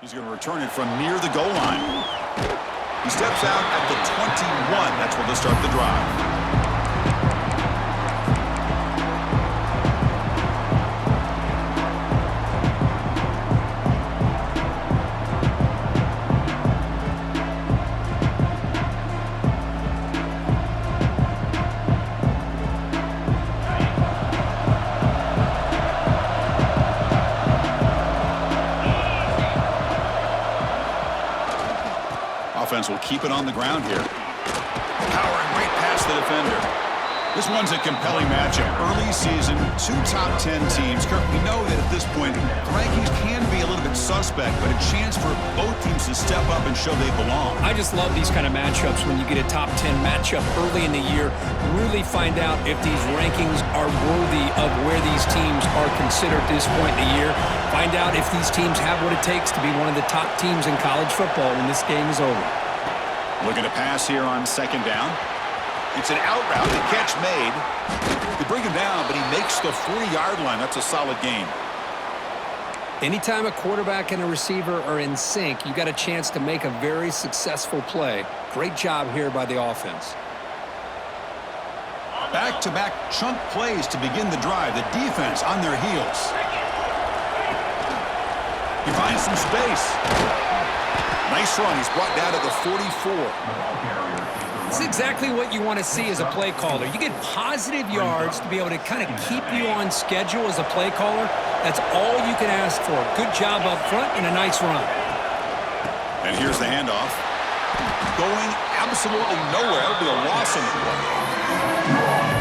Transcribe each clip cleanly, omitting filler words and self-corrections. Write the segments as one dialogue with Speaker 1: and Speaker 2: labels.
Speaker 1: He's going to return it from near the goal line. He steps out at the 21. That's where they'll start the drive. Offense will keep it on the ground here. Powering right past the defender. This one's a compelling matchup. Early season, two top 10 teams. Kirk, we know that at this point, the rankings can be a little bit suspect, but a chance for both teams to step up and show they belong.
Speaker 2: I just love these kind of matchups when you get a top 10 matchup early in the year. Really find out if these rankings are worthy of where these teams are considered at this point in the year. Find out if these teams have what it takes to be one of the top teams in college football when this game is over.
Speaker 1: Looking to pass here on second down. It's an out route. The catch made. They bring him down, but he makes the 40-yard line. That's a solid gain.
Speaker 2: Anytime a quarterback and a receiver are in sync, you got a chance to make a very successful play. Great job here by the offense.
Speaker 1: Back-to-back chunk plays to begin the drive. The defense on their heels. He finds some space. Nice run. He's brought down to the 44.
Speaker 2: This is exactly what you want to see as a play caller. You get positive yards to be able to kind of keep you on schedule as a play caller. That's all you can ask for. Good job up front and a nice run.
Speaker 1: And here's the handoff. Going absolutely nowhere. It'll be a loss on the play.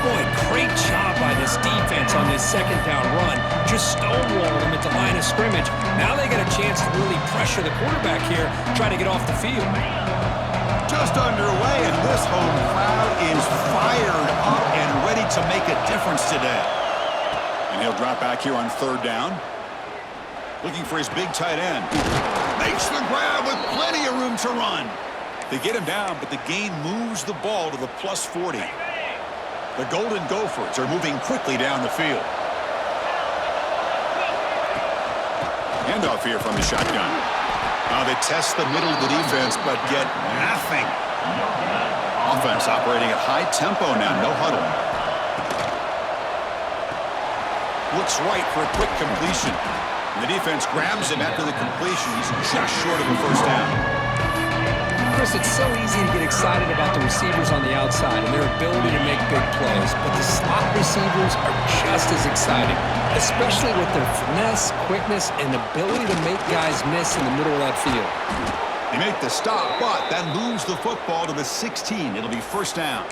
Speaker 2: Boy, great job by this defense on this second down run. Just stonewalled them at the line of scrimmage. Now they get a chance to really pressure the quarterback here, try to get off the field.
Speaker 1: Just underway, and this home crowd is fired up and ready to make a difference today. And he'll drop back here on third down. Looking for his big tight end. Makes the grab with plenty of room to run. They get him down, but the gain moves the ball to the plus 40. The Golden Gophers are moving quickly down the field. Handoff here from the shotgun. Now they test the middle of the defense, but get nothing. Offense operating at high tempo now, no huddle. Looks right for a quick completion. And the defense grabs him after the completion. He's just short of the first down.
Speaker 2: Chris, it's so easy to get excited about the receivers on the outside and their ability to make big plays, but the slot receivers are just as exciting, especially with their finesse, quickness, and ability to make guys miss in the middle of that field.
Speaker 1: They make the stop, but that moves the football to the 16. It'll be first down.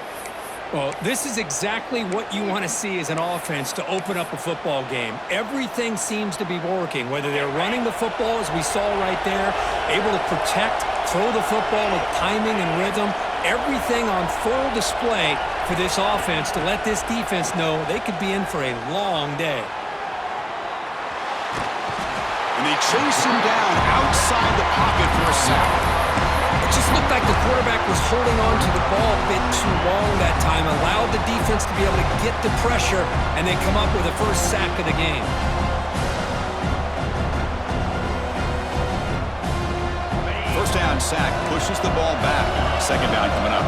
Speaker 2: Well, this is exactly what you want to see as an offense to open up a football game. Everything seems to be working, whether they're running the football, as we saw right there, able to protect, throw the football with timing and rhythm, everything on full display for this offense to let this defense know they could be in for a long day.
Speaker 1: And they chase him down outside the pocket for a sack.
Speaker 2: It just looked like the quarterback was holding on to the ball a bit too long that time, allowed the defense to be able to get the pressure, and they come up with the first sack of the game.
Speaker 1: First down sack pushes the ball back. Second down coming up.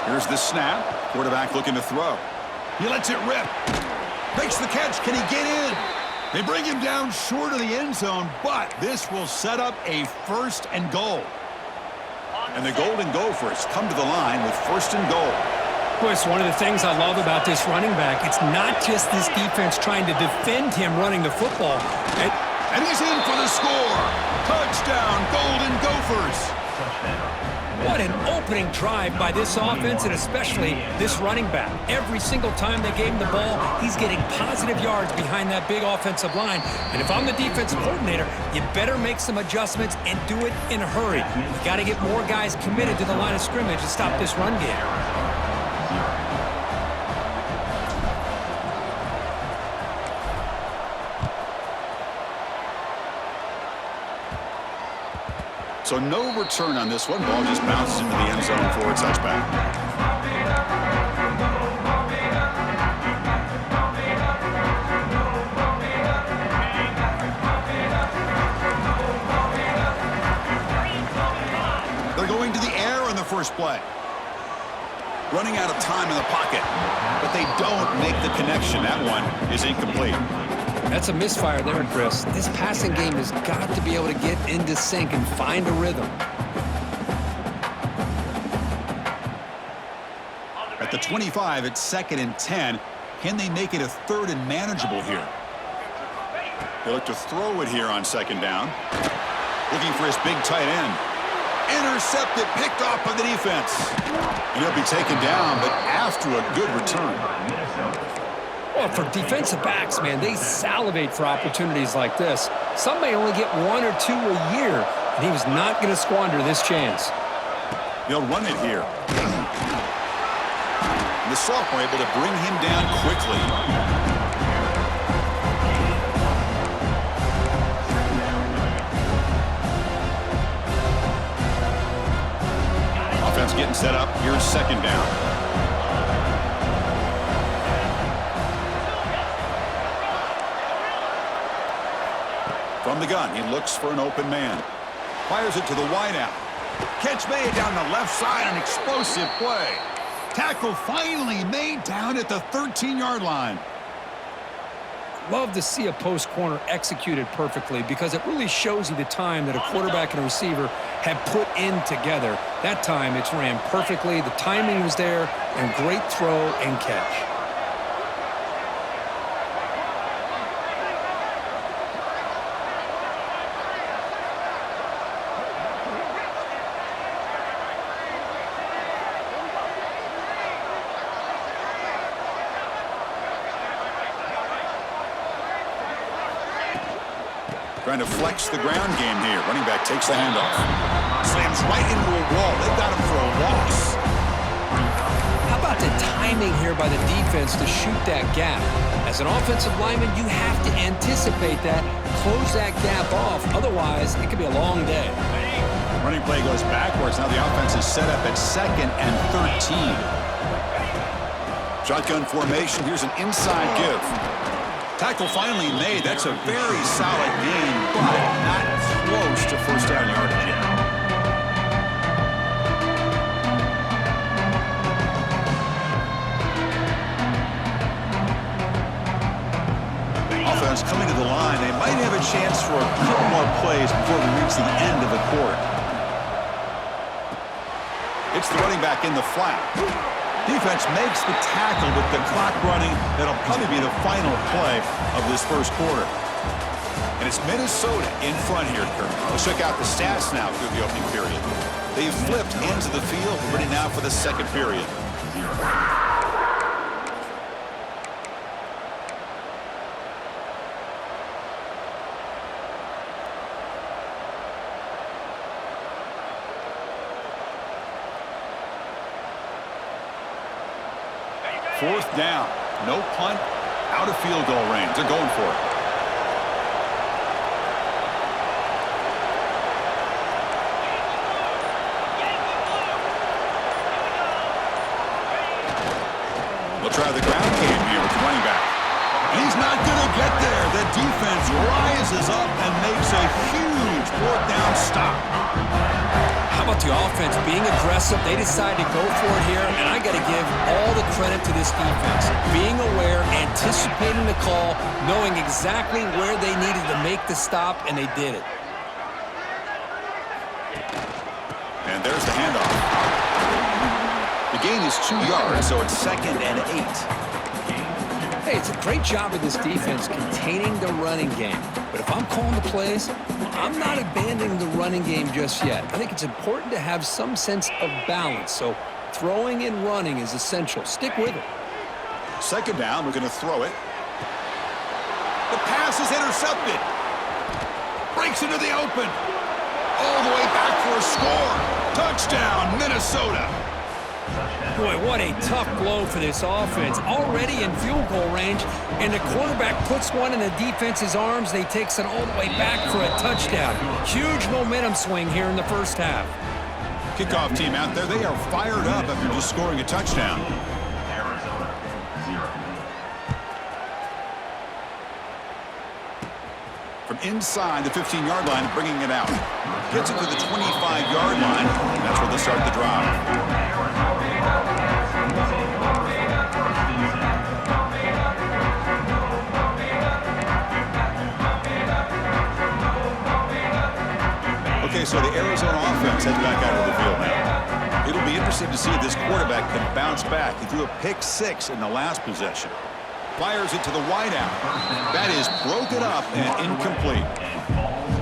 Speaker 1: Here's the snap. Quarterback looking to throw. He lets it rip. Makes the catch. Can he get in? They bring him down short of the end zone, but this will set up a first and goal. And the Golden Gophers come to the line with first and goal.
Speaker 2: Boy, it's one of the things I love about this running back. It's not just this defense trying to defend him running the football.
Speaker 1: And he's in for the score. Touchdown, Golden Gophers.
Speaker 2: What an opening drive by this offense, and especially this running back. Every single time they gave him the ball, he's getting positive yards behind that big offensive line. And if I'm the defensive coordinator, you better make some adjustments and do it in a hurry. You got to get more guys committed to the line of scrimmage to stop this run game.
Speaker 1: So no return on this one. Ball just bounces into the end zone for a touchback. first play. Running out of time in the pocket, but they don't make the connection. That one is incomplete.
Speaker 2: That's a misfire there, Chris. This passing game has got to be able to get into sync and find a rhythm.
Speaker 1: At the 25, it's 2nd and 10. Can they make it a 3rd and manageable here? They look to throw it here on 2nd down. Looking for his big tight end. Intercepted, picked off by the defense. And he'll be taken down, but after a good return.
Speaker 2: Well, for defensive backs, man, they salivate for opportunities like this. Some may only get 1 or 2 a year, and he was not going to squander this chance.
Speaker 1: They'll run it here. The sophomore able to bring him down quickly. Offense getting set up. Here's 2nd down. From the gun, he looks for an open man. Fires it to the wideout. Catch made down the left side, an explosive play. Tackle finally made down at the 13-yard line.
Speaker 2: Love to see a post corner executed perfectly because it really shows you the time that a quarterback and a receiver have put in together. That time it's ran perfectly, the timing was there, and great throw and catch.
Speaker 1: Trying to flex the ground game here. Running back takes the handoff. Slams right into a wall. They've got him for a loss.
Speaker 2: How about the timing here by the defense to shoot that gap? As an offensive lineman, you have to anticipate that, close that gap off. Otherwise, it could be a long day.
Speaker 1: Running play goes backwards. Now the offense is set up at 2nd and 13. Shotgun formation. Here's an inside give. Tackle finally made. That's a very solid gain, but not close to first down yardage yet. Offense coming to the line. They might have a chance for a couple more plays before we reach the end of the quarter. It's the running back in the flat. Defense makes the tackle with the clock running. That'll probably be the final play of this first quarter. And it's Minnesota in front here, Kirk. Let's check out the stats now through the opening period. They've flipped into the field. We're ready now for the second period. Fourth down. No punt. Out of field goal range. They're going for it. They'll try the ground game here with the running back. And he's not going to get there. The defense rises up and makes a huge fourth down stop.
Speaker 2: How about the offense being aggressive? They decide to go for it here, and I got to give all the credit to this defense. Being aware, anticipating the call, knowing exactly where they needed to make the stop, and they did it.
Speaker 1: And there's the handoff. The gain is 2 yards, so it's 2nd and 8.
Speaker 2: Hey, it's a great job of this defense containing the running game. But if I'm calling the plays, I'm not abandoning the running game just yet. I think it's important to have some sense of balance. So throwing and running is essential. Stick with it.
Speaker 1: 2nd down, we're going to throw it. The pass is intercepted. Breaks into the open. All the way back for a score. Touchdown, Minnesota.
Speaker 2: Boy, what a tough blow for this offense. Already in field goal range, and the quarterback puts one in the defense's arms. They takes it all the way back for a touchdown. Huge momentum swing here in the first half.
Speaker 1: Kickoff team out there, they are fired up after just scoring a touchdown. From from inside the 15-yard line, bringing it out. Gets it to the 25-yard line. That's where they start the drive. Okay, so the Arizona offense heads back out of the field now. It'll be interesting to see if this quarterback can bounce back. He threw a pick 6 in the last possession. Fires it to the wideout. That is broken up and incomplete.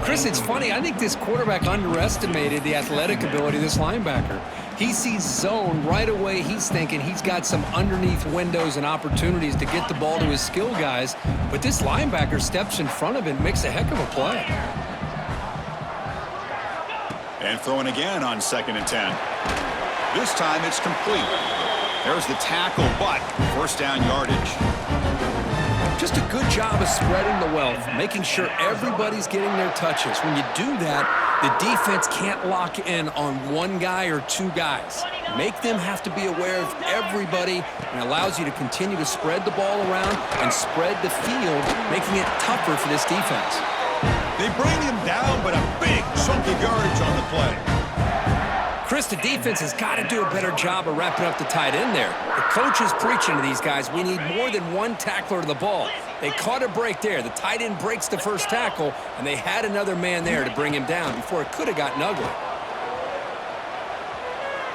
Speaker 2: Chris, it's funny. I think this quarterback underestimated the athletic ability of this linebacker. He sees zone right away. He's thinking he's got some underneath windows and opportunities to get the ball to his skill guys. But this linebacker steps in front of him and makes a heck of a play.
Speaker 1: And throwing again on 2nd and 10. This time it's complete. There's the tackle, but first down yardage.
Speaker 2: Just a good job of spreading the wealth, making sure everybody's getting their touches. When you do that, the defense can't lock in on one guy or two guys. Make them have to be aware of everybody, and allows you to continue to spread the ball around and spread the field, making it tougher for this defense.
Speaker 1: They bring him down, but a big chunk of yardage on the play.
Speaker 2: Chris, the defense has got to do a better job of wrapping up the tight end there. The coach is preaching to these guys, we need more than one tackler to the ball. They caught a break there. The tight end breaks the first tackle, and they had another man there to bring him down before it could have gotten ugly.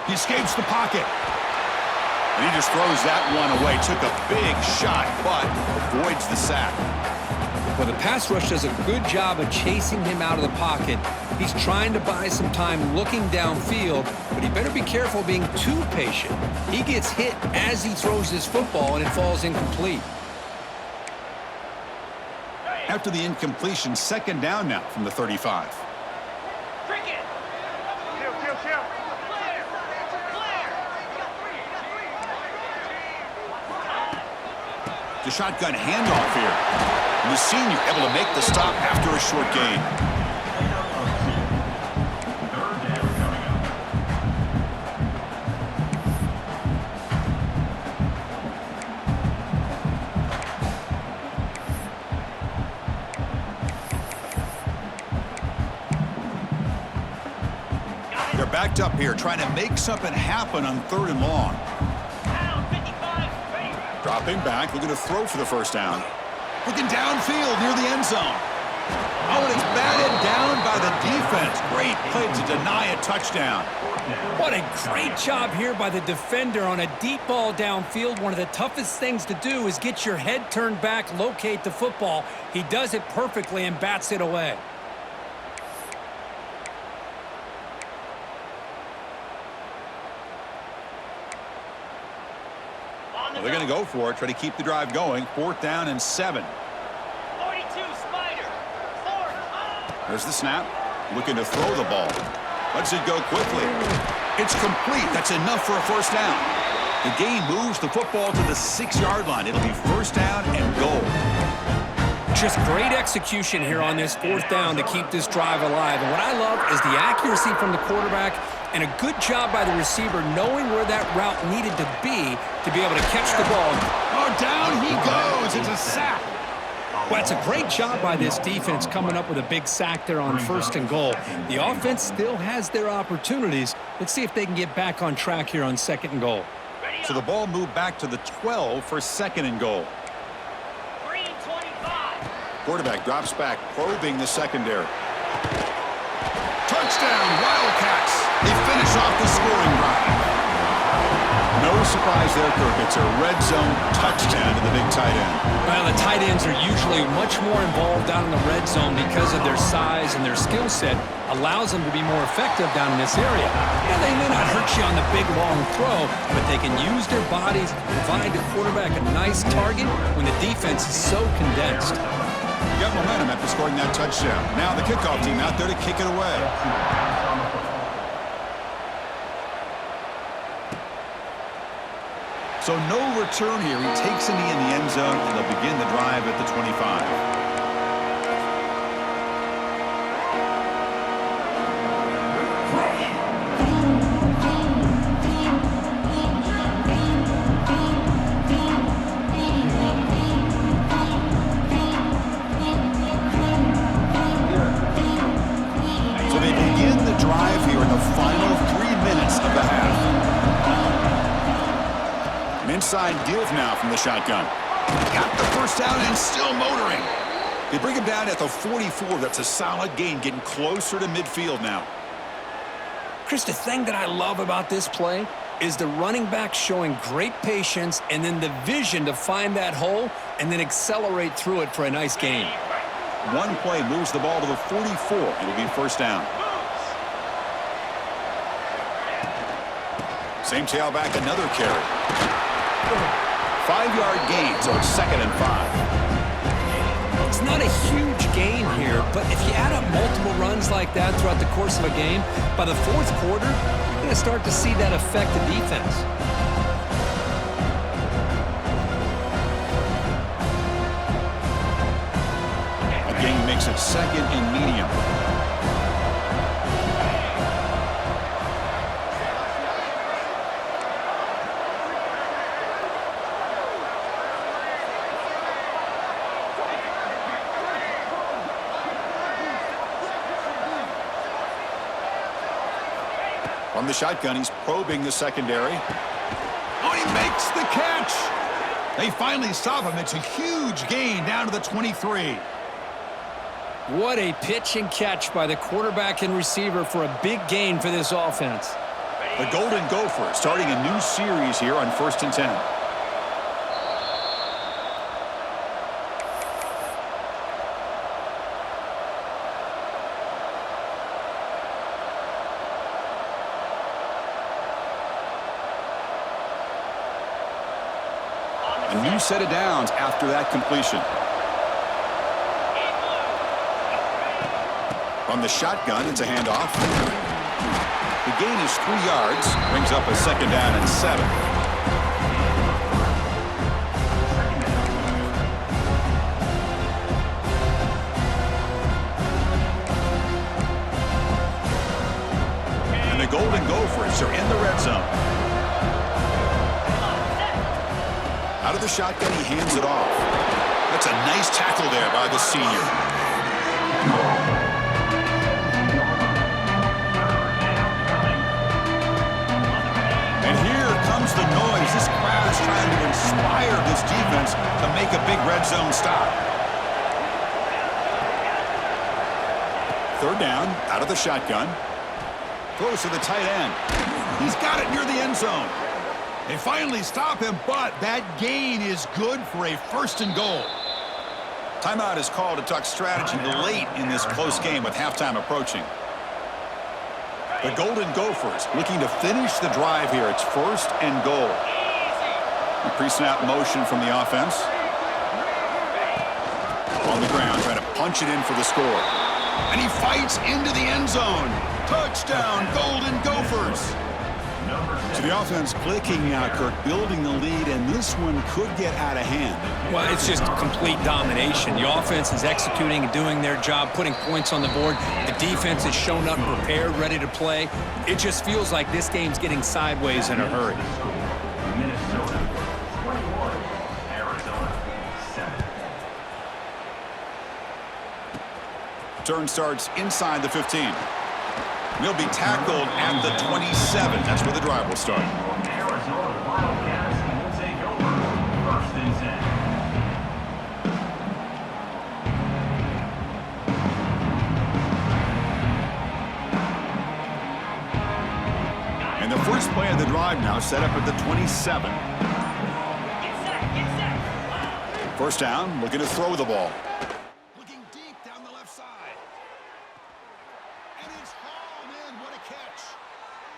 Speaker 1: He escapes the pocket. And he just throws that one away. Took a big shot, but avoids the sack.
Speaker 2: Well, the pass rush does a good job of chasing him out of the pocket. He's trying to buy some time looking downfield, but he better be careful being too patient. He gets hit as he throws his football, and it falls incomplete.
Speaker 1: After the incompletion, 2nd down now from the 35. The shotgun handoff here. And the senior able to make the stop after a short gain. They're backed up here, trying to make something happen on 3rd and long. Dropping back, looking to throw for the first down. Looking downfield near the end zone. Oh, and it's batted down by the defense. Great play to deny a touchdown.
Speaker 2: What a great job here by the defender on a deep ball downfield. One of the toughest things to do is get your head turned back, locate the football. He does it perfectly and bats it away.
Speaker 1: Well, they're going to go for it, try to keep the drive going. 4th down and 7.
Speaker 3: 42, Spider. 4.
Speaker 1: There's the snap. Looking to throw the ball. Lets it go quickly. It's complete. That's enough for a first down. The game moves the football to the 6-yard line. It'll be first down and goal.
Speaker 2: Just great execution here on this 4th down to keep this drive alive. And what I love is the accuracy from the quarterback and a good job by the receiver knowing where that route needed to be able to catch the ball.
Speaker 1: Oh, down he goes. It's a sack.
Speaker 2: Well, it's a great job by this defense coming up with a big sack there on 1st and goal. The offense still has their opportunities. Let's see if they can get back on track here on 2nd and goal.
Speaker 1: So the ball moved back to the 12 for 2nd and goal. Quarterback drops back, probing the secondary. Touchdown, Wildcats. They finish off the scoring drive. No surprise there, Kirk. It's a red zone touchdown to the big tight end.
Speaker 2: Well, the tight ends are usually much more involved down in the red zone because of their size and their skill set allows them to be more effective down in this area. Yeah, they may not hurt you on the big, long throw, but they can use their bodies to provide the quarterback a nice target when the defense is so condensed.
Speaker 1: Got momentum after scoring that touchdown. Now the kickoff team out there to kick it away. So no return here. He takes a knee in the end zone, and they'll begin the drive at the 25. inside deals now from the shotgun. Got the first down and still motoring. They bring him down at the 44. That's a solid gain, getting closer to midfield now.
Speaker 2: Chris, the thing that I love about this play is the running back showing great patience and then the vision to find that hole and then accelerate through it for a nice gain.
Speaker 1: One play moves the ball to the 44. It'll be first down. Same tailback, another carry. 5-yard gain, so it's 2nd and 5.
Speaker 2: It's not a huge gain here, but if you add up multiple runs like that throughout the course of a game, by the 4th quarter, you're going to start to see that affect the defense.
Speaker 1: A gain makes it 2nd and medium. From the shotgun, he's probing the secondary. Oh, he makes the catch. They finally stop him. It's a huge gain down to the 23.
Speaker 2: What a pitch and catch by the quarterback and receiver for a big gain for this offense.
Speaker 1: The Golden Gophers starting a new series here on 1st and 10. A new set of downs after that completion. From the shotgun, it's a handoff. The gain is 3 yards, brings up a 2nd down and 7. And the Golden Gophers are in the red zone. Out of the shotgun, he hands it off. That's a nice tackle there by the senior. And here comes the noise. This crowd is trying to inspire this defense to make a big red zone stop. 3rd down, out of the shotgun. Throws to the tight end. He's got it near the end zone. They finally stop him, but that gain is good for a 1st and goal. Timeout is called to talk strategy late in this close game with halftime approaching. The Golden Gophers looking to finish the drive here. It's 1st and goal. A pre-snap motion from the offense. On the ground, trying to punch it in for the score. And he fights into the end zone. Touchdown, Golden Gophers. So the offense clicking now, Kirk, building the lead, and this one could get out of hand.
Speaker 2: Well, it's just complete domination. The offense is executing and doing their job, putting points on the board. The defense is shown up prepared, ready to play. It just feels like this game's getting sideways in a hurry.
Speaker 4: Minnesota 21, Arizona 7.
Speaker 1: Turn starts inside the 15. He'll be tackled at the 27. That's where the drive will start.
Speaker 4: Arizona Wildcats will take over 1st and 10.
Speaker 1: And the first play of the drive now set up at the 27. First down, looking to throw the ball. Looking deep down the left side. And it's hauled in. What a catch.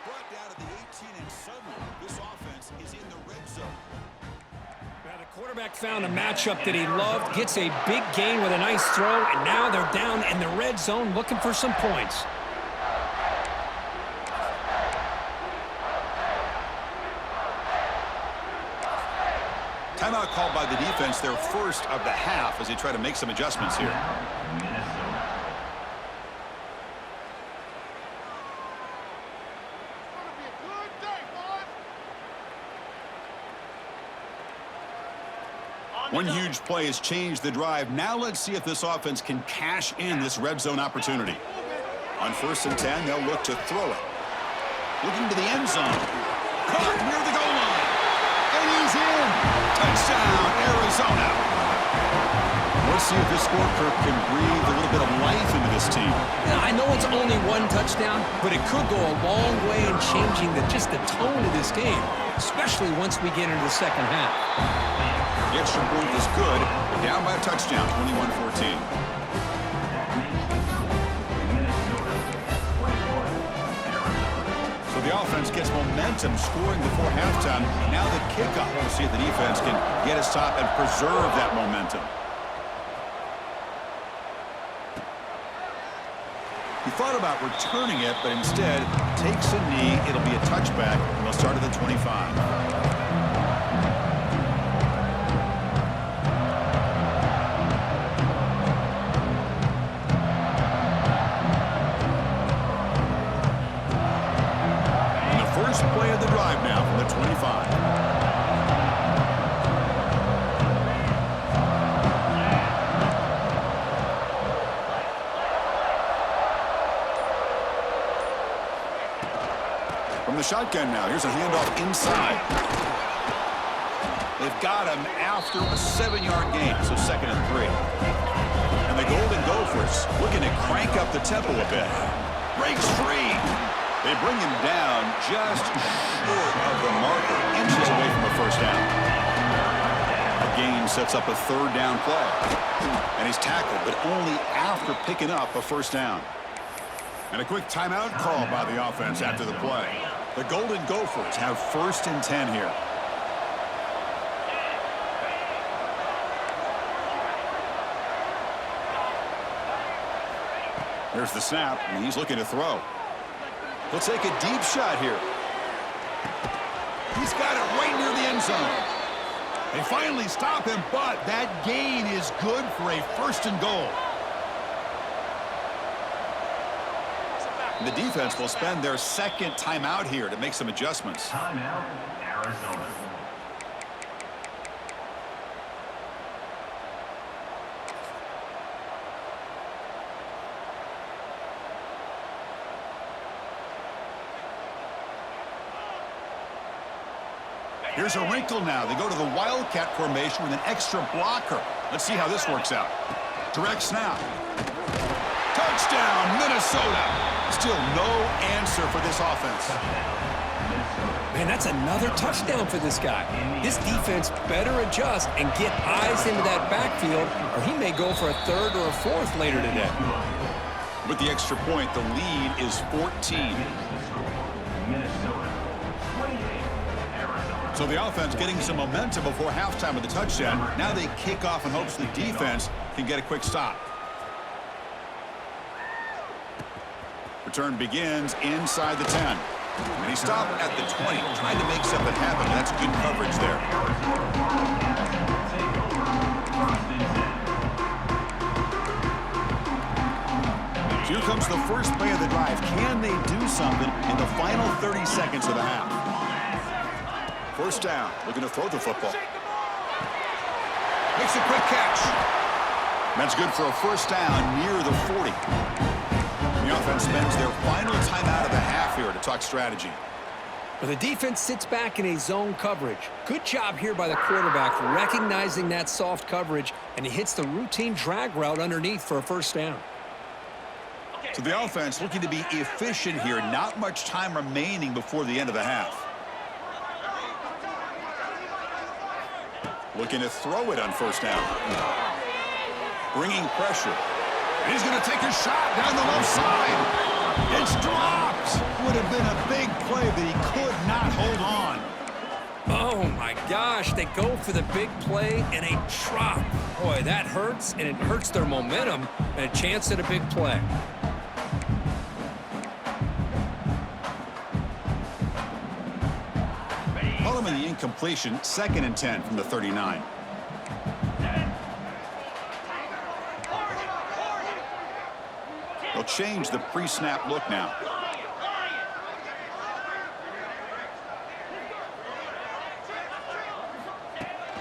Speaker 1: Brought down to the 18, and suddenly this offense is in the red zone.
Speaker 2: Now the quarterback found a matchup that he loved, gets a big gain with a nice throw, and now they're down in the red zone looking for some points.
Speaker 1: Timeout called by the defense, their first of the half, as they try to make some adjustments here. One huge play has changed the drive. Now let's see if this offense can cash in this red zone opportunity. On 1st and 10, they'll look to throw it. Looking to the end zone. Caught near the goal line. And he's in. Touchdown, Arizona. Let's see if this scorecard can breathe a little bit of life into this team.
Speaker 2: Yeah, I know it's only one touchdown, but it could go a long way in changing just the tone of this game, especially once we get into the second half.
Speaker 1: The extra point is good, but down by a touchdown, 21-14. So the offense gets momentum scoring before halftime. Now the kickoff. We'll see if the defense can get a stop and preserve that momentum. He thought about returning it, but instead takes a knee. It'll be a touchback, and they'll start at the 25. Play of the drive now from the 25. From the shotgun now, here's a handoff inside. They've got him after a 7-yard gain, so 2nd and 3. And the Golden Gophers looking to crank up the tempo a bit. Breaks free. They bring him down just short of the marker, inches away from a first down. The gain sets up a 3rd down play. And he's tackled, but only after picking up a first down. And a quick timeout call by the offense after the play. The Golden Gophers have 1st and 10 here. Here's the snap, and he's looking to throw. He'll take a deep shot here. He's got it right near the end zone. They finally stop him, but that gain is good for a 1st and goal. And the defense will spend their 2nd timeout here to make some adjustments.
Speaker 4: Timeout, Arizona.
Speaker 1: Here's a wrinkle now. They go to the Wildcat formation with an extra blocker. Let's see how this works out. Direct snap. Touchdown, Minnesota. Still no answer for this offense.
Speaker 2: Man, that's another touchdown for this guy. This defense better adjust and get eyes into that backfield, or he may go for a 3rd or a 4th later today.
Speaker 1: With the extra point, the lead is 14. So the offense getting some momentum before halftime with the touchdown. Now they kick off in hopes the defense can get a quick stop. Return begins inside the 10. And he stopped at the 20, trying to make something happen. That's good coverage there. Here comes the first play of the drive. Can they do something in the final 30 seconds of the half? First down, looking to throw the football. Makes a quick catch. That's good for a first down near the 40. The offense spends their final timeout of the half here to talk strategy.
Speaker 2: Well, the defense sits back in a zone coverage. Good job here by the quarterback recognizing that soft coverage, and he hits the routine drag route underneath for a first down.
Speaker 1: So the offense looking to be efficient here. Not much time remaining before the end of the half. Looking to throw it on first down. Bringing pressure. And he's going to take a shot down the left side. It's dropped. Would have been a big play, but he could not hold on.
Speaker 2: Oh, my gosh. They go for the big play and a drop. Boy, that hurts, and it hurts their momentum and a chance at a big play.
Speaker 1: Following the incompletion, 2nd and 10 from the 39. They'll change the pre-snap look now.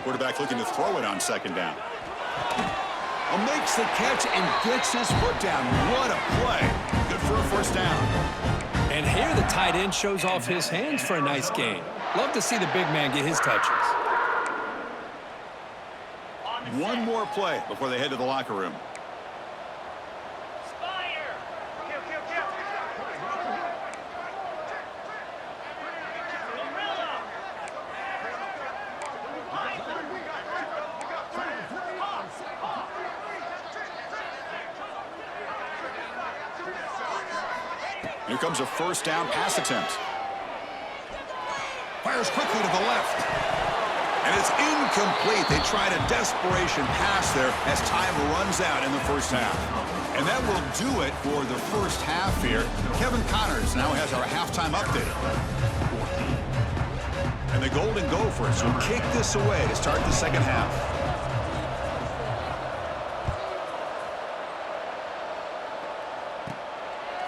Speaker 1: Quarterback looking to throw it on 2nd down. Makes the catch and gets his foot down. What a play. Good for a first down.
Speaker 2: And here the tight end shows off his hands for a nice gain. Love to see the big man get his touches.
Speaker 1: One more play before they head to the locker room.
Speaker 3: Spider. Gorilla.
Speaker 1: Here comes a first down pass attempt. Fires quickly to the left. And it's incomplete. They tried a desperation pass there as time runs out in the first half. And that will do it for the first half here. Kevin Connors now has our halftime update. And the Golden Gophers will kick this away to start the second half.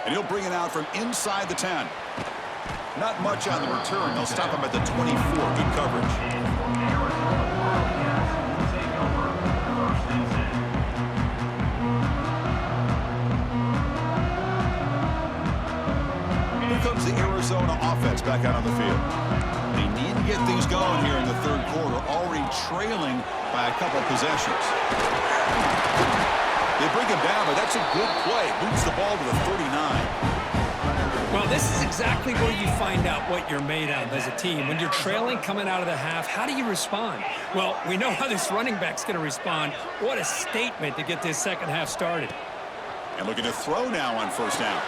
Speaker 1: And he'll bring it out from inside the 10. Not much on the return. They'll stop him at the 24. Good coverage. Here comes the Arizona offense back out on the field. They need to get things going here in the third quarter, already trailing by a couple possessions. They bring him down, but that's a good play. Moves the ball to the 39.
Speaker 2: Well, this is exactly where you find out what you're made of as a team. When you're trailing coming out of the half, how do you respond? Well, we know how this running back's going to respond. What a statement to get this second half started.
Speaker 1: And looking to throw now on first down.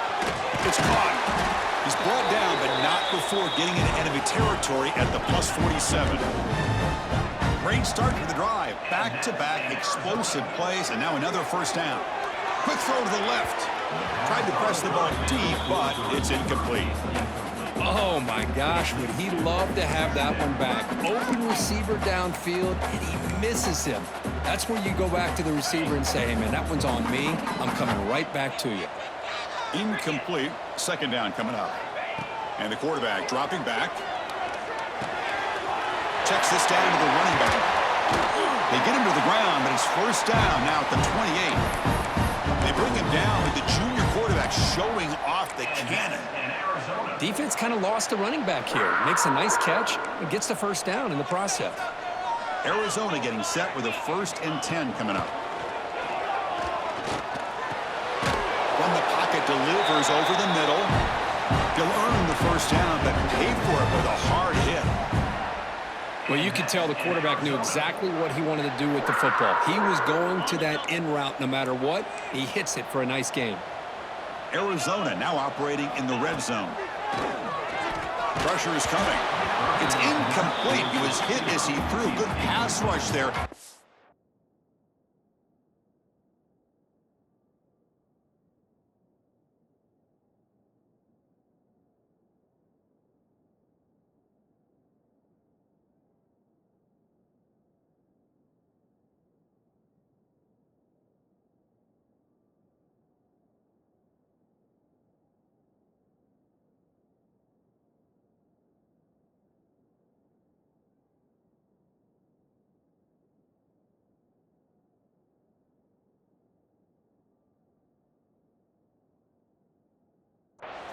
Speaker 1: It's caught. He's brought down, but not before getting into enemy territory at the plus 47. Great start to the drive. Back-to-back explosive plays, and now another first down. Quick throw to the left. Tried to press the ball deep, but it's incomplete.
Speaker 2: Oh, my gosh, would he love to have that one back. Open receiver downfield, and he misses him. That's where you go back to the receiver and say, hey, man, that one's on me. I'm coming right back to you.
Speaker 1: Incomplete. Second down coming up. And the quarterback dropping back. Checks this down to the running back. They get him to the ground, but it's first down now at the 28. They bring him down with the junior quarterback showing off the cannon.
Speaker 2: Defense kind of lost the running back here. Makes a nice catch and gets the first down in the process.
Speaker 1: Arizona getting set with a 1st and 10 coming up. From the pocket, delivers over the middle. He'll earn the first down, but pay for it with a hard hit.
Speaker 2: Well, you could tell the quarterback knew exactly what he wanted to do with the football. He was going to that in route no matter what. He hits it for a nice gain.
Speaker 1: Arizona now operating in the red zone. Pressure is coming. It's incomplete. He was hit as he threw. Good pass rush there.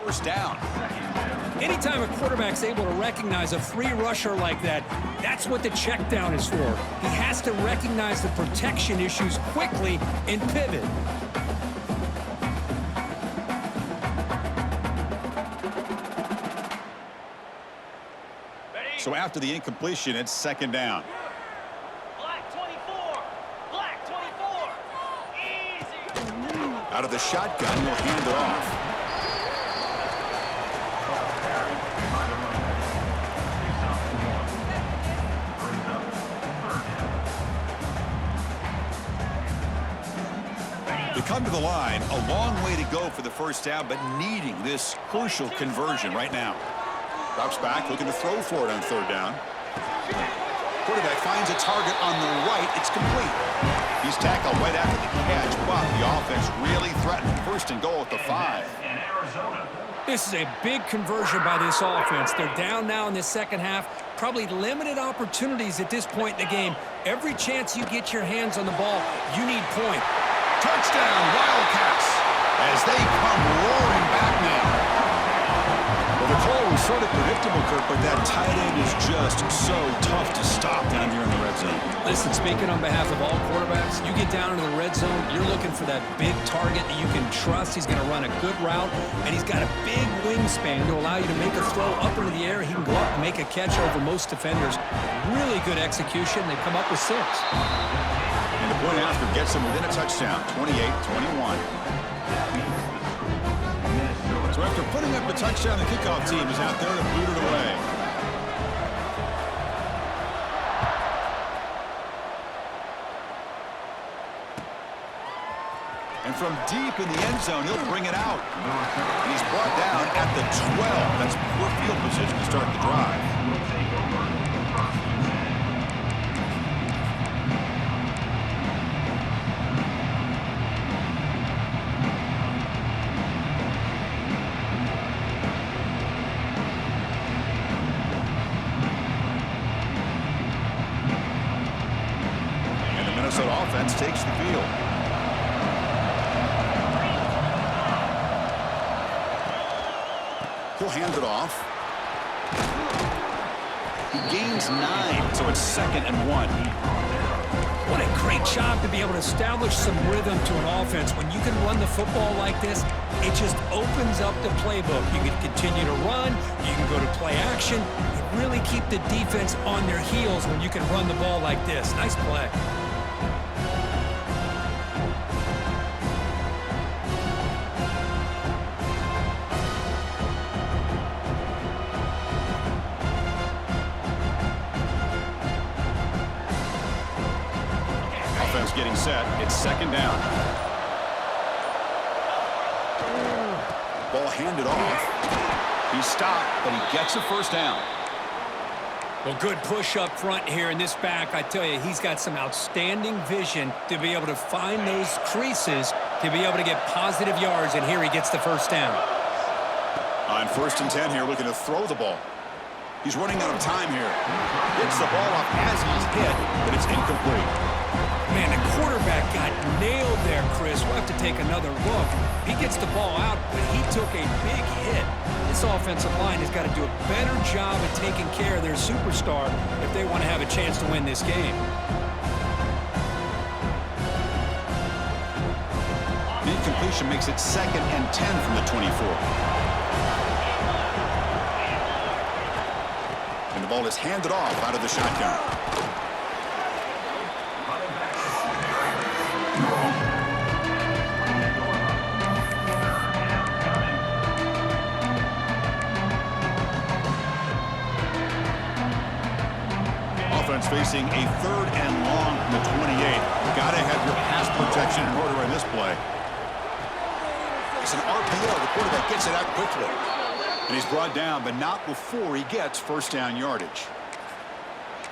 Speaker 1: First down.
Speaker 2: Anytime a quarterback's able to recognize a free rusher like that, that's what the check down is for. He has to recognize the protection issues quickly and pivot.
Speaker 1: So after the incompletion, it's second down.
Speaker 3: Black 24. Black 24. Easy.
Speaker 1: Out of the shotgun, he'll hand it off. They come to the line, a long way to go for the first down, but needing this crucial conversion right now. Drops back, looking to throw for it on third down. Quarterback finds a target on the right. It's complete. He's tackled right after the catch, but the offense really threatened. First and goal at the 5.
Speaker 2: This is a big conversion by this offense. They're down now in the second half. Probably limited opportunities at this point in the game. Every chance you get your hands on the ball, you need point.
Speaker 1: Touchdown, Wildcats, as they come roaring back now. Well, the call was sort of predictable, Kirk, but that tight end is just so tough to stop down here in the red zone.
Speaker 2: Listen, speaking on behalf of all quarterbacks, you get down into the red zone, you're looking for that big target that you can trust. He's going to run a good route, and he's got a big wingspan to allow you to make a throw up into the air. He can go up and make a catch over most defenders. Really good execution. They come up with 6.
Speaker 1: And the point after gets him within a touchdown, 28-21. So after putting up a touchdown, the kickoff team is out there to boot it away. And from deep in the end zone, he'll bring it out. And he's brought down at the 12. That's poor field position to start the drive. And the Minnesota offense takes the field. He'll hand it off. He gains 9, so it's 2nd and 1.
Speaker 2: What a great job to be able to establish some rhythm to an offense. When you can run the football like this, it just opens up the playbook. You can continue to run. You can go to play action. You really keep the defense on their heels when you can run the ball like this. Nice play.
Speaker 1: Offense getting set. It's 2nd down. Ball handed off. He's stopped, but he gets a 1st down.
Speaker 2: Well, good push up front here in this back. I tell you, he's got some outstanding vision to be able to find those creases to be able to get positive yards, and here he gets the 1st down.
Speaker 1: On 1st and 10 here, looking to throw the ball. He's running out of time here. Gets the ball off as he's hit, but it's incomplete.
Speaker 2: Man, the quarterback got nailed there, Chris. We'll have to take another look. He gets the ball out, but he took a big hit. This offensive line has got to do a better job at taking care of their superstar if they want to have a chance to win this game.
Speaker 1: The incompletion makes it 2nd and 10 from the 24. And the ball is handed off out of the shotgun. Offense facing a 3rd and long from the 28. Got to have your pass protection in order in this play. It's an RPO. The quarterback gets it out quickly. And he's brought down, but not before he gets 1st down yardage.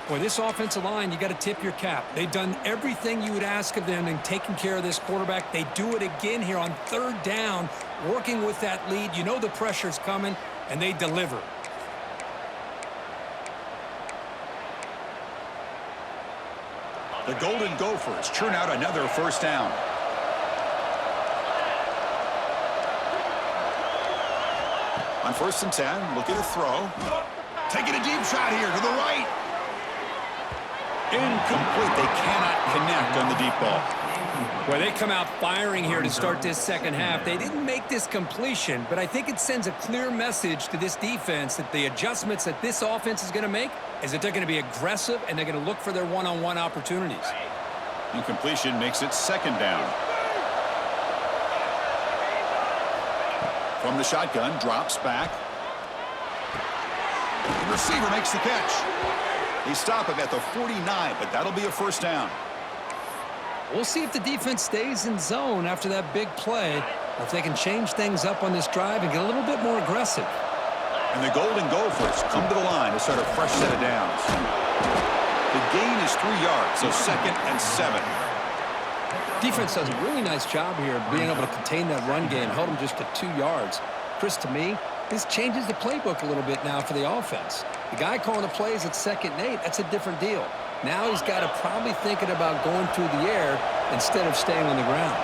Speaker 2: Boy, this offensive line, you got to tip your cap. They've done everything you would ask of them in taking care of this quarterback. They do it again here on 3rd down, working with that lead. You know the pressure's coming, and they deliver.
Speaker 1: The Golden Gophers churn out another 1st down. On 1st and 10, looking to throw. Taking a deep shot here to the right. Incomplete. They cannot connect on the deep ball.
Speaker 2: Well, they come out firing here to start this 2nd half. They didn't make this completion, but I think it sends a clear message to this defense that the adjustments that this offense is going to make is that they're going to be aggressive and they're going to look for their one-on-one opportunities.
Speaker 1: Incompletion makes it 2nd down. From the shotgun, drops back. The receiver makes the catch. They stop him at the 49, but that'll be a 1st down.
Speaker 2: We'll see if the defense stays in zone after that big play, or if they can change things up on this drive and get a little bit more aggressive.
Speaker 1: And the Golden Gophers come to the line to start a fresh set of downs. The gain is 3 yards, so 2nd and 7.
Speaker 2: Defense does a really nice job here of being able to contain that run game, held them just to 2 yards. Chris, to me, this changes the playbook a little bit now for the offense. The guy calling the plays at 2nd and 8, that's a different deal. Now he's got to probably thinking about going through the air instead of staying on the ground.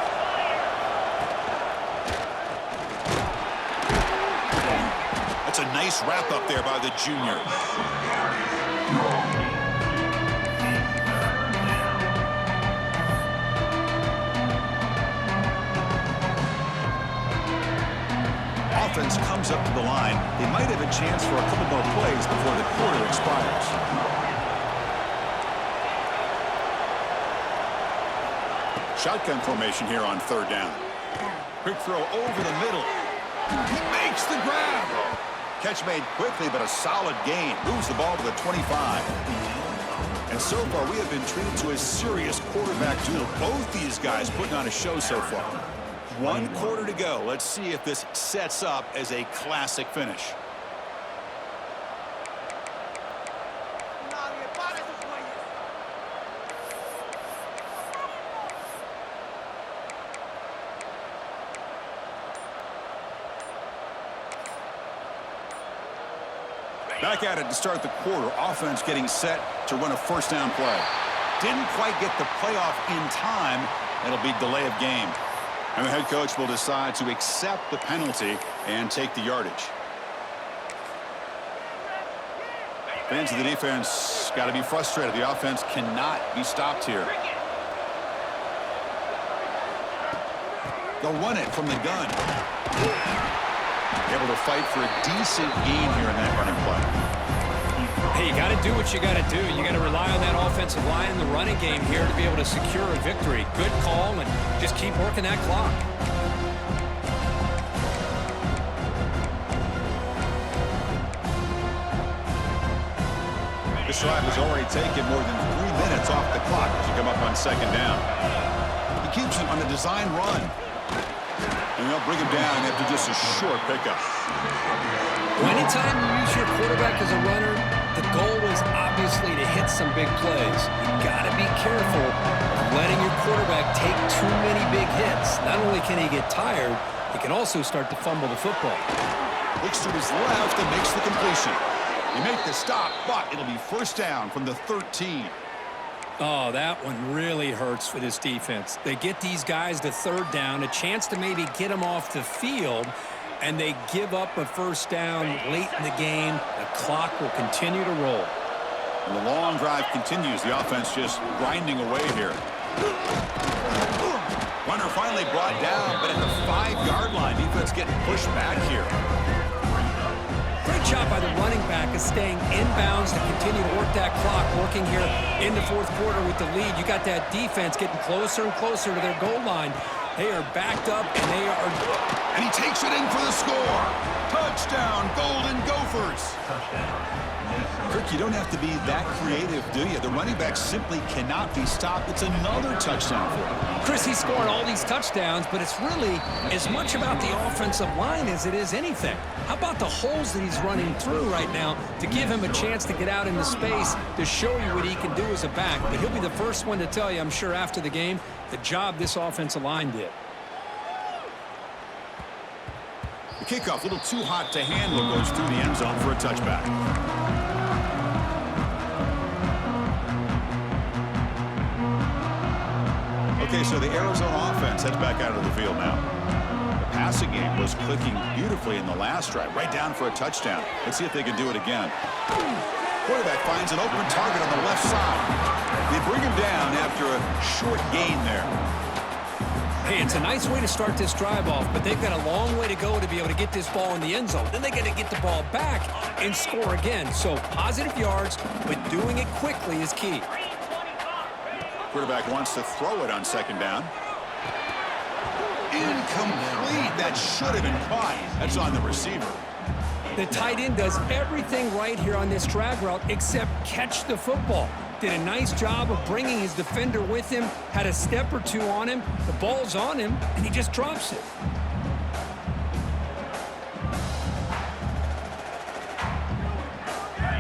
Speaker 1: That's a nice Nice wrap up there by the junior. Offense comes up to the line. They might have a chance for a couple more plays before the quarter expires. Shotgun formation here on third down. Quick throw over the middle. He makes the grab. Catch made quickly, but a solid gain. Moves the ball to the 25. And so far, we have been treated to a serious quarterback duel. Both these guys putting on a show so far. 1 quarter to go. Let's see if this sets up as a classic finish. Back at it to start the quarter. Offense getting set to run a first down play. Didn't quite get the playoff in time. It'll be delay of game. And the head coach will decide to accept the penalty and take the yardage. Fans of the defense got to be frustrated. The offense cannot be stopped here. They'll run it from the gun. Able to fight for a decent gain here in that running play.
Speaker 2: Hey, you got to do what you got to do. You got to rely on that offensive line in the running game here to be able to secure a victory. Good call, and just keep working that clock.
Speaker 1: This drive has already taken more than 3 minutes off the clock as you come up on second down. He keeps him on a design run. And they'll bring him down after just a short pickup.
Speaker 2: Well, anytime you use your quarterback as a runner, the goal is obviously to hit some big plays. You got to be careful of letting your quarterback take too many big hits. Not only can he get tired, he can also start to fumble the football.
Speaker 1: Looks to his left and makes the completion. He make the stop, but it'll be first down from the 13.
Speaker 2: Oh, that one really hurts for this defense. They get these guys to third down, a chance to maybe get them off the field, and they give up a first down late in the game. The clock will continue to roll.
Speaker 1: And the long drive continues. The offense just grinding away here. Runner finally brought down, but at the 5-yard line, defense getting pushed back here.
Speaker 2: Great job by the running back of staying inbounds to continue to work that clock, working here in the fourth quarter with the lead. You got that defense getting closer and closer to their goal line. They are backed up, and they are...
Speaker 1: And he takes it in for the score. Touchdown, Golden Gophers. Kirk, you don't have to be that creative, do you? The running back simply cannot be stopped. It's another touchdown for him.
Speaker 2: Chris, he's scoring all these touchdowns, but it's really as much about the offensive line as it is anything. How about the holes that he's running through right now to give him a chance to get out into space to show you what he can do as a back? But he'll be the first one to tell you, I'm sure, after the game, the job this offensive line did.
Speaker 1: The kickoff, a little too hot to handle, goes through the end zone for a touchback. Okay, so the Arizona offense heads back out of the field now. The passing game was clicking beautifully in the last drive, right down for a touchdown. Let's see if they can do it again. Quarterback finds an open target on the left side. They bring him down after a short gain there.
Speaker 2: Hey, it's a nice way to start this drive off, but they've got a long way to go to be able to get this ball in the end zone. Then they got to get the ball back and score again. So positive yards, but doing it quickly is key.
Speaker 1: Quarterback wants to throw it on second down. Incomplete. That should have been caught. That's on the receiver.
Speaker 2: The tight end does everything right here on this drag route except catch the football. Did a nice job of bringing his defender with him, had a step or two on him, the ball's on him, and he just drops it.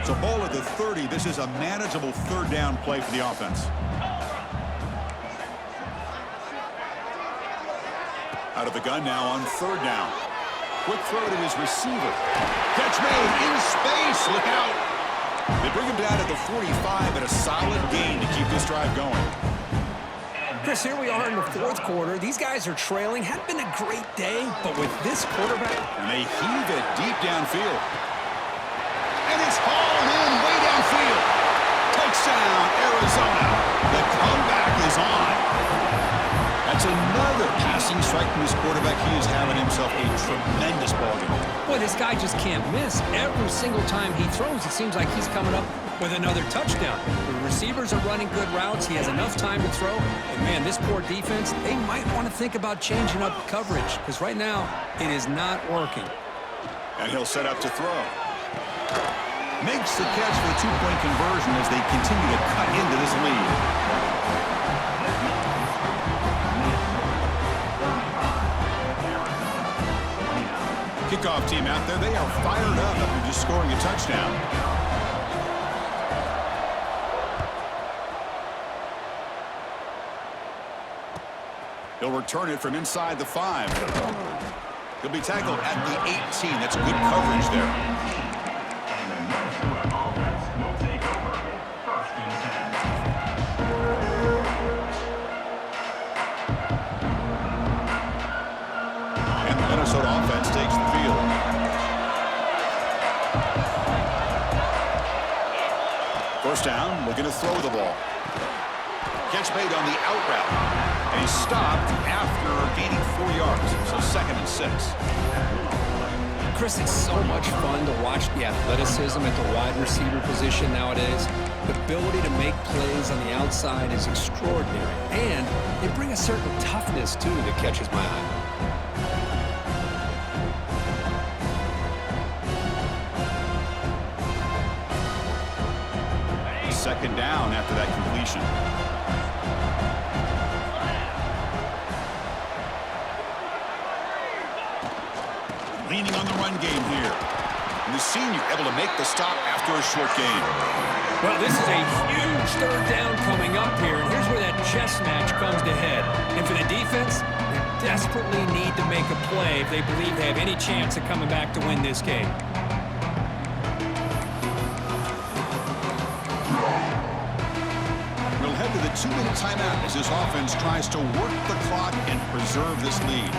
Speaker 1: So ball at the 30. This is a manageable third down play for the offense. Out of the gun now on third down. Quick throw to his receiver. Catch made in space. Look out. They bring him down at the 45 at a solid gain to keep this drive going.
Speaker 2: Chris, here we are in the fourth quarter. These guys are trailing. Hadn't been a great day, but with this quarterback...
Speaker 1: And they heave it deep downfield. And it's hauled in way downfield. Touchdown, Arizona. The comeback is on. That's another passing strike from his quarterback. He is having himself a tremendous ballgame.
Speaker 2: Boy, this guy just can't miss. Every single time he throws, it seems like he's coming up with another touchdown. The receivers are running good routes. He has enough time to throw. And, man, this poor defense, they might want to think about changing up coverage because right now it is not working.
Speaker 1: And he'll set up to throw. Makes the catch for the two-point conversion as they continue to cut into this lead. Kickoff team out there, they are fired up after just scoring a touchdown. He'll return it from inside the 5. He'll be tackled at the 18. That's good coverage there.
Speaker 4: Will take over. First and 10.
Speaker 1: And the Minnesota offense takes the field. First down, looking to throw the ball. Catch made on the out route. And he's stopped after gaining 4 yards. So 2nd and 6.
Speaker 2: Chris, it's so much fun to watch the athleticism at the wide receiver position nowadays. The ability to make plays on the outside is extraordinary. And they bring a certain toughness, too, that catches my eye.
Speaker 1: Second down after that completion. Leaning on the run game here. And the senior able to make the stop after a short gain.
Speaker 2: Well, this is a huge third down coming up here. And here's where that chess match comes to head. And for the defense, they desperately need to make a play if they believe they have any chance of coming back to win this game.
Speaker 1: We'll head to the 2-minute timeout as this offense tries to work the clock and preserve this lead.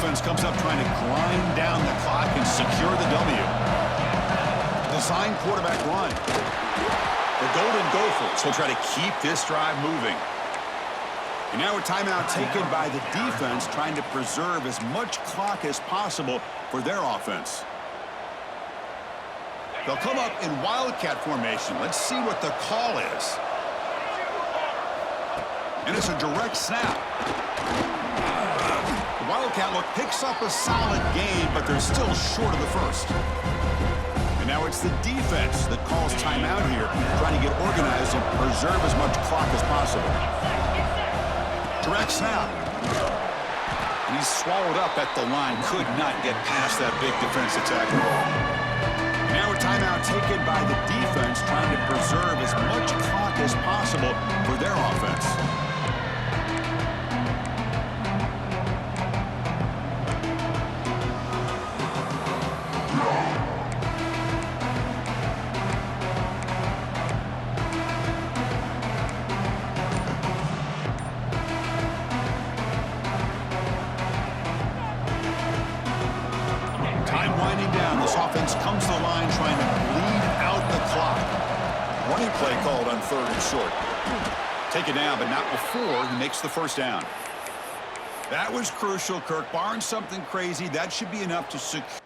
Speaker 1: Offense comes up trying to grind down the clock and secure the W. Design quarterback run. The Golden Gophers will try to keep this drive moving. And now a timeout taken by the defense trying to preserve as much clock as possible for their offense. They'll come up in Wildcat formation. Let's see what the call is. And it's a direct snap. The Wildcat look picks up a solid gain, but they're still short of the first. And now it's the defense that calls timeout here, trying to get organized and preserve as much clock as possible. Direct snap. And he's swallowed up at the line. Could not get past that big defensive tackle. Now a timeout taken by the defense, trying to preserve as much clock as possible for their offense. Time winding down. This offense comes to the line trying to bleed out the clock. Running play called on 3rd and short. Taken down, but not before he makes the first down. That was crucial, Kirk. Barring something crazy, that should be enough to secure.